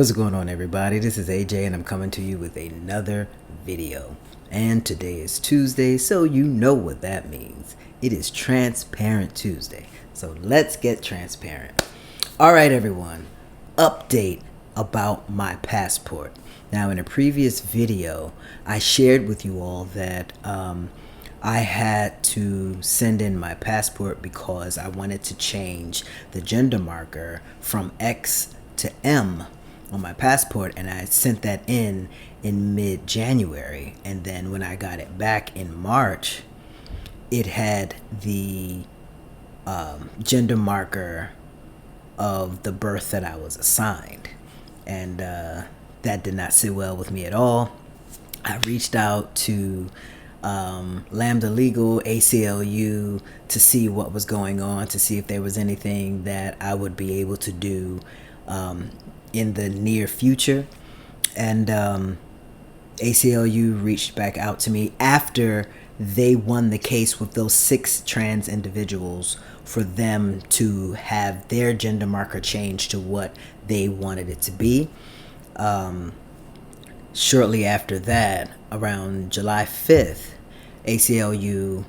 What's going on, everybody? This is A.J. and I'm coming to you with another video. And today is Tuesday, so you know what that means. It is Transparent Tuesday. So let's get transparent. Alright, everyone. Update about my passport. Now, in a previous video, I shared with you all that I had to send in my passport because I wanted to change the gender marker from X to M on my passport, and I sent that in mid-January, and then when I got it back in March, it had the gender marker of the birth that I was assigned, and that did not sit well with me at all. I reached out to Lambda Legal, A.A.L.J, to see what was going on, to see if there was anything that I would be able to do in the near future. And A.A.L.J reached back out to me after they won the case with those 6 trans individuals for them to have their gender marker changed to what they wanted it to be. Shortly after that, around July 5th, A.A.L.J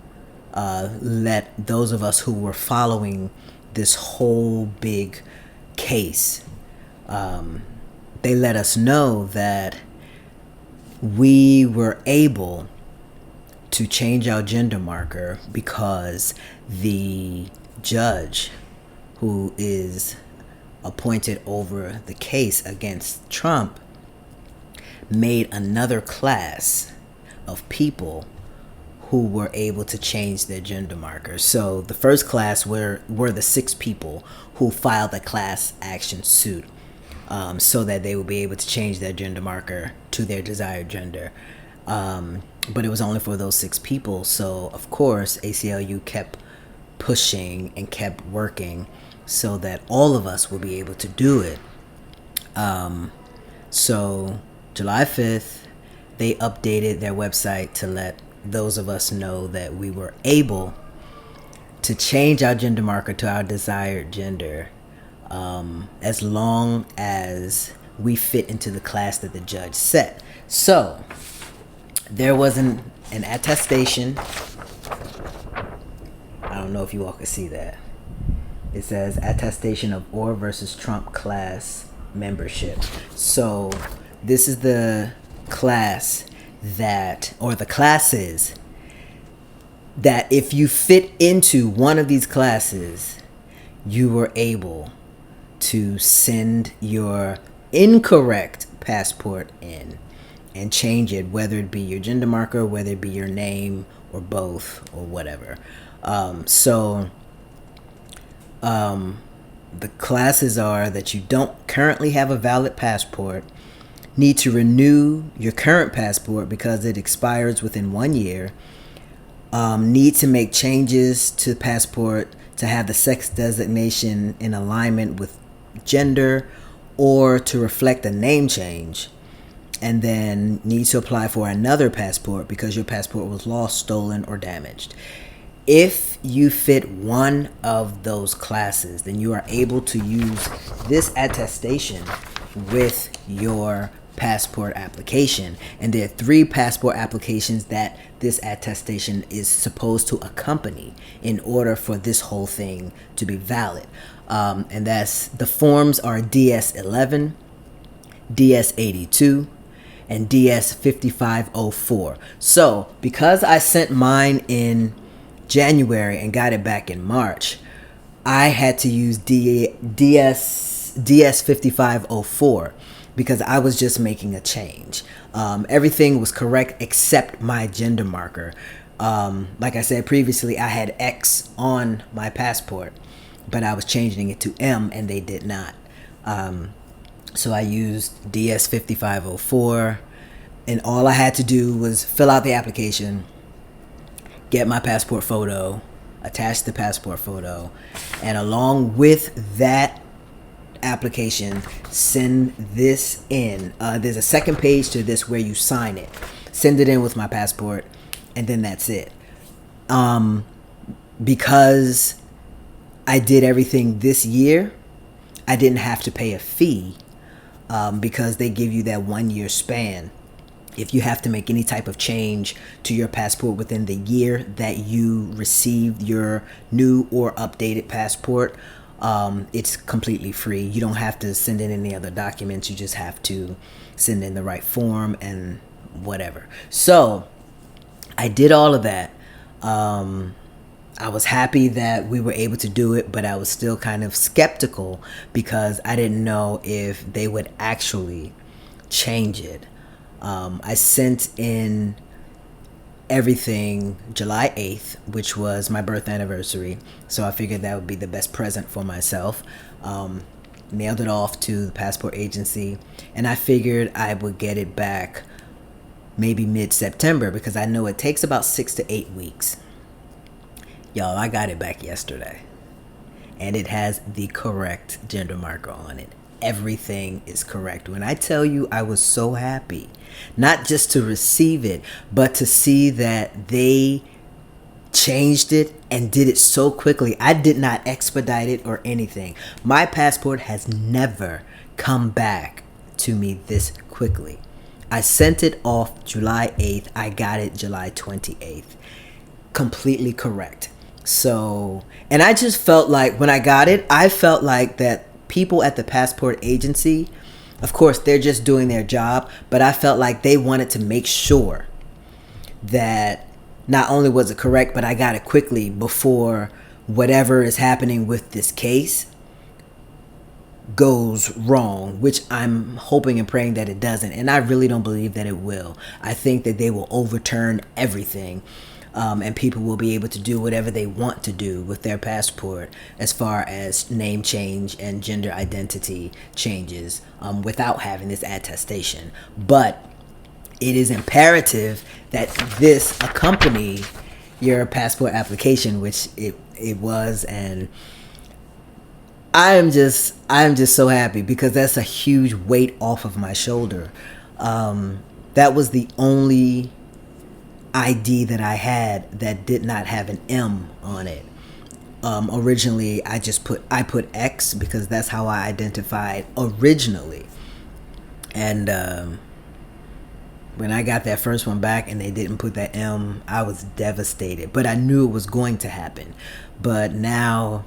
let those of us who were following this whole big case, they let us know that we were able to change our gender marker because the judge who is appointed over the case against Trump made another class of people who were able to change their gender marker. So the first class were the 6 people who filed a class action suit so that they would be able to change their gender marker to their desired gender. But it was only for those 6 people. So of course, A.A.L.J kept pushing and kept working so that all of us would be able to do it. So July 5th, they updated their website to let those of us know that we were able to change our gender marker to our desired gender, as long as we fit into the class that the judge set. So there was an attestation. I don't know if you all can see that. It says attestation of Orr versus Trump class membership. So this is the class that, or the classes that if you fit into one of these classes, you were able to send your incorrect passport in and change it, whether it be your gender marker, whether it be your name, or both, or whatever. The classes are that you don't currently have a valid passport, need to renew your current passport because it expires within 1 year, need to make changes to the passport to have the sex designation in alignment with gender or to reflect a name change, and then need to apply for another passport because your passport was lost, stolen, or damaged. If you fit one of those classes, then you are able to use this attestation with your passport application. And there are 3 passport applications that this attestation is supposed to accompany in order for this whole thing to be valid. And that's, the forms are DS-11, DS-82, and DS-5504. So because I sent mine in January and got it back in March, I had to use DS-5504 because I was just making a change. Everything was correct except my gender marker. Like I said previously, I had X on my passport, but I was changing it to M and they did not. So I used DS-5504, and all I had to do was fill out the application, get my passport photo, attach the passport photo, and along with that application, send this in. There's a second page to this where you sign it. Send it in with my passport, and then that's it. Because I did everything this year, I didn't have to pay a fee because they give you that 1 year span. If you have to make any type of change to your passport within the year that you received your new or updated passport, it's completely free. You don't have to send in any other documents. You just have to send in the right form and whatever. So I did all of that. I was happy that we were able to do it, but I was still kind of skeptical because I didn't know if they would actually change it. I sent in everything July 8th, which was my birth anniversary. So I figured that would be the best present for myself. Mailed it off to the passport agency, and I figured I would get it back maybe mid-September because I know it takes about 6 to 8 weeks. Y'all, I got it back yesterday, and it has the correct gender marker on it. Everything is correct. When I tell you I was so happy, not just to receive it, but to see that they changed it and did it so quickly. I did not expedite it or anything. My passport has never come back to me this quickly. I sent it off July 8th. I got it July 28th. Completely correct. So, and I just felt like when I got it, I felt like that people at the passport agency, of course, they're just doing their job, but I felt like they wanted to make sure that not only was it correct, but I got it quickly before whatever is happening with this case goes wrong, which I'm hoping and praying that it doesn't. And I really don't believe that it will. I think that they will overturn everything. And people will be able to do whatever they want to do with their passport as far as name change and gender identity changes without having this attestation. But it is imperative that this accompany your passport application, which it was, and I am just so happy because that's a huge weight off of my shoulder. That was the only ID that I had that did not have an M on it. Originally, I put X because that's how I identified originally. And when I got that first one back and they didn't put that M, I was devastated. But I knew it was going to happen. But now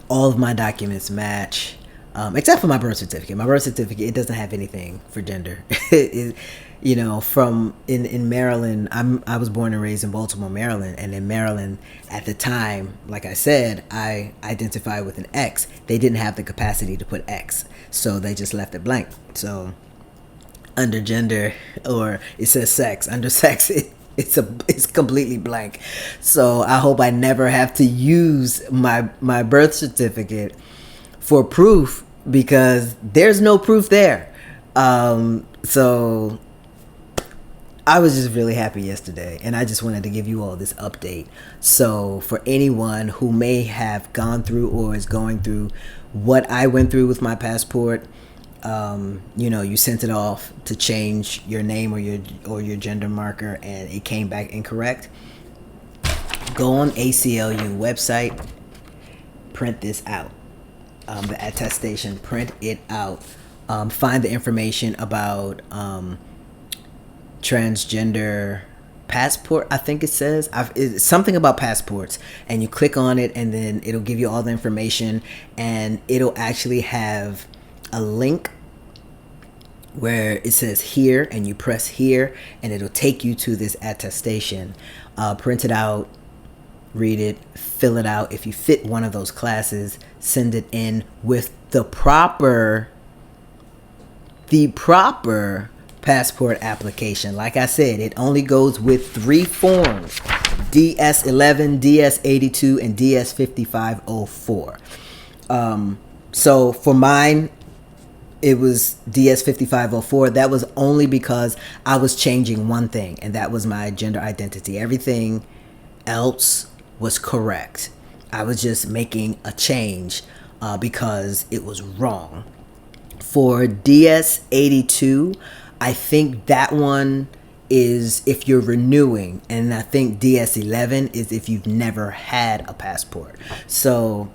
all of my documents match, except for my birth certificate. My birth certificate, it doesn't have anything for gender. You know, from in Maryland, I was born and raised in Baltimore, Maryland, and in Maryland at the time, like I said, I identified with an X. They didn't have the capacity to put X, so they just left it blank. So under gender, or it says sex, under sex, it's completely blank. So I hope I never have to use my birth certificate for proof because there's no proof there. So I was just really happy yesterday, and I just wanted to give you all this update. So for anyone who may have gone through or is going through what I went through with my passport, you know, you sent it off to change your name or your gender marker and it came back incorrect. Go on ACLU website, print this out. The attestation, print it out. Find the information about transgender passport, I think it says. It's something about passports, and you click on it and then it'll give you all the information, and it'll actually have a link where it says here, and you press here and it'll take you to this attestation. Print it out, read it, fill it out. If you fit one of those classes, send it in with the proper passport application. Like I said, it only goes with 3 forms: DS11, DS82, and DS5504. So for mine, it was DS5504. That was only because I was changing one thing, and that was my gender identity. Everything else was correct. I was just making a change because it was wrong. For DS82, I think that one is if you're renewing, and I think DS11 is if you've never had a passport. So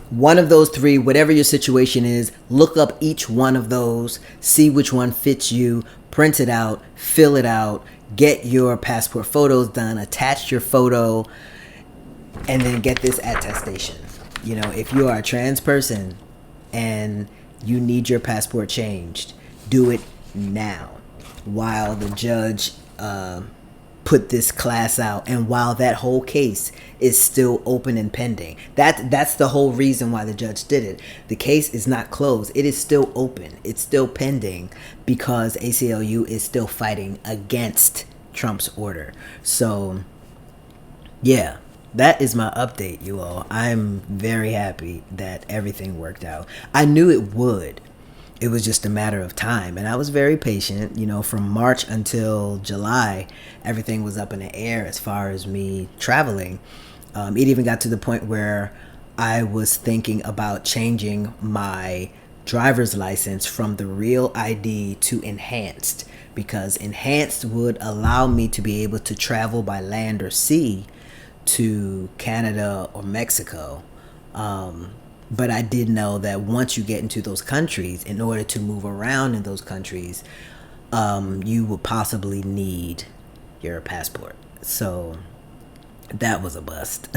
one of those three, whatever your situation is, look up each one of those, see which one fits you, print it out, fill it out, get your passport photos done, attach your photo, and then get this attestation. You know, if you are a trans person and you need your passport changed, do it now while the judge put this class out, and while that whole case is still open and pending. That's the whole reason why the judge did it. The case is not closed. It is still open. It's still pending because ACLU is still fighting against Trump's order. So yeah, that is my update, you all. I'm very happy that everything worked out. I knew it would. It was just a matter of time, and I was very patient. You know, from March until July, everything was up in the air as far as me traveling. It even got to the point where I was thinking about changing my driver's license from the real ID to enhanced, because enhanced would allow me to be able to travel by land or sea to Canada or Mexico. But I did know that once you get into those countries, in order to move around in those countries, you will possibly need your passport. So that was a bust.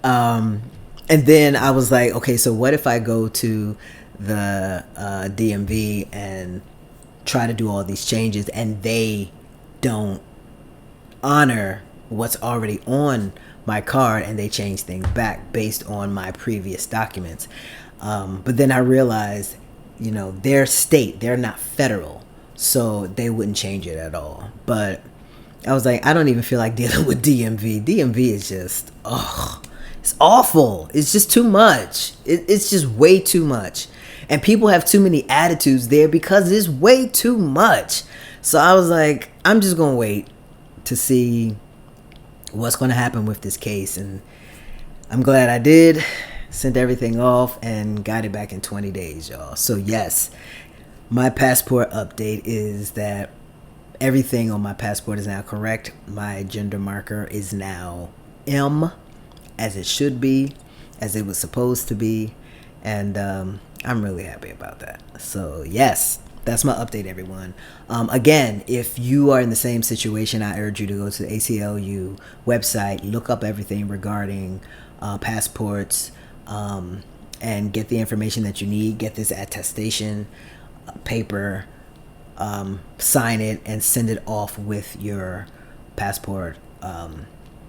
And then I was like, okay, so what if I go to the DMV and try to do all these changes and they don't honor what's already on my card and they change things back based on my previous documents? But then I realized, you know, their state, they're not federal, so they wouldn't change it at all. But I was like, I don't even feel like dealing with DMV. DMV is just, it's awful. It's just too much. It's just way too much. And people have too many attitudes there because it's way too much. So I was like, I'm just going to wait to see what's going to happen with this case. And I'm glad I did. Sent everything off and got it back in 20 days, y'all. So yes, my passport update is that everything on my passport is now correct. My gender marker is now M, as it should be, as it was supposed to be. And I'm really happy about that. So yes, that's my update, everyone. Again, if you are in the same situation, I urge you to go to the ACLU website, look up everything regarding passports, and get the information that you need. Get this attestation paper, sign it, and send it off with your passport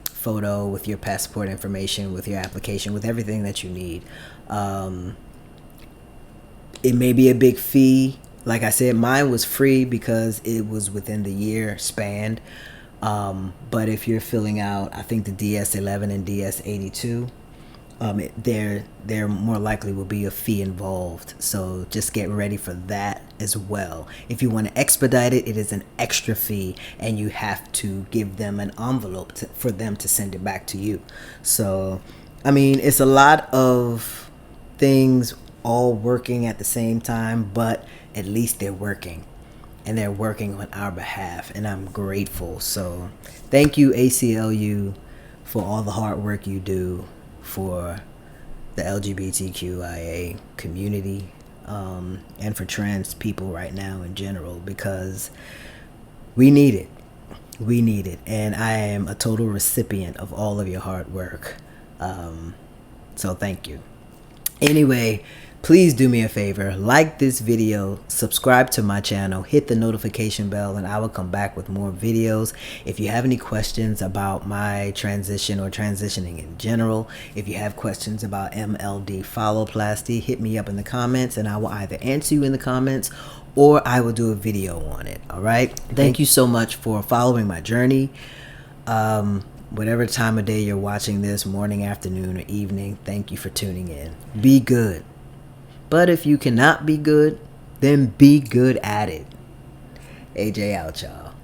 photo, with your passport information, with your application, with everything that you need. It may be a big fee. Like I said, mine was free because it was within the year span. But if you're filling out, I think the DS11 and DS82, there more likely will be a fee involved. So just get ready for that as well. If you want to expedite it, it is an extra fee, and you have to give them an envelope for them to send it back to you. So, I mean, it's a lot of things all working at the same time, but at least they're working, and they're working on our behalf, and I'm grateful. So thank you, ACLU, for all the hard work you do for the LGBTQIA community, and for trans people right now in general, because we need it. We need it, and I am a total recipient of all of your hard work. So thank you. Anyway, please do me a favor, like this video, subscribe to my channel, hit the notification bell, and I will come back with more videos. If you have any questions about my transition or transitioning in general, if you have questions about MLD phalloplasty, hit me up in the comments, and I will either answer you in the comments or I will do a video on it. All right? Thank you so much for following my journey. Whatever time of day you're watching this, morning, afternoon, or evening, thank you for tuning in. Be good. But if you cannot be good, then be good at it. A.J. out, y'all.